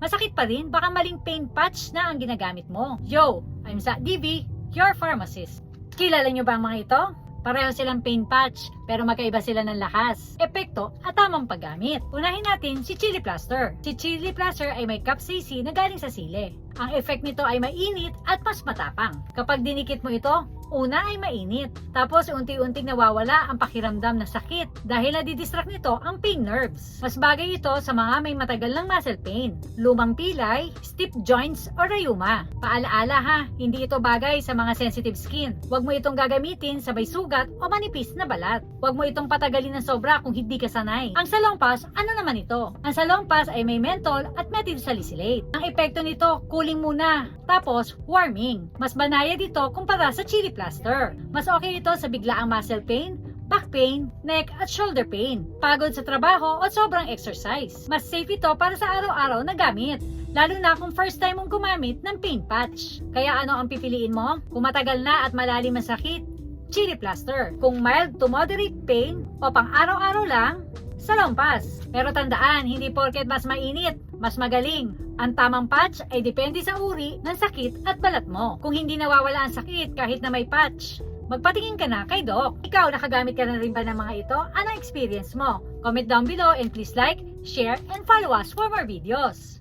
masakit pa rin, baka maling pain patch na ang ginagamit mo. Yo, I'm Zach DV, your pharmacist. Kilala nyo ba ang mga ito? Pareho silang pain patch, pero magkaiba sila ng lakas, epekto at tamang paggamit. Unahin natin si Chili Plaster. Si Chili Plaster ay may capsaicin na galing sa sili. Ang effect nito ay mainit at mas matapang. Kapag dinikit mo ito, una ay mainit, tapos unti-unting nawawala ang pakiramdam na sakit dahil nadidistract nito ang pain nerves. Mas bagay ito sa mga may matagal ng muscle pain, lumang pilay, stiff joints o rayuma. Paalaala ha, hindi ito bagay sa mga sensitive skin. Huwag mo itong gagamitin sa may sugat o manipis na balat. Huwag mo itong patagalin ng sobra kung hindi ka sanay. Ang Salonpas, ano naman ito? Ang Salonpas ay may menthol at methyl salicylate. Ang epekto nito, cooling muna, tapos warming. Mas banayad ito kumpara sa Chili Plaster. Mas okay ito sa biglaang muscle pain, back pain, neck at shoulder pain, pagod sa trabaho o sobrang exercise. Mas safe ito para sa araw-araw na gamit, lalo na kung first time mong gumamit ng pain patch. Kaya ano ang pipiliin mo? Kung matagal na at malalim ang sakit, Chili Plaster. Kung mild to moderate pain o pang araw-araw lang, Salonpas. Pero tandaan, hindi porket mas mainit, mas magaling. Ang tamang patch ay depende sa uri ng sakit at balat mo. Kung hindi nawawala ang sakit kahit na may patch, magpatingin ka na kay Doc. Ikaw, nakagamit ka na rin ba ng mga ito? Anong experience mo? Comment down below and please like, share, and follow us for more videos.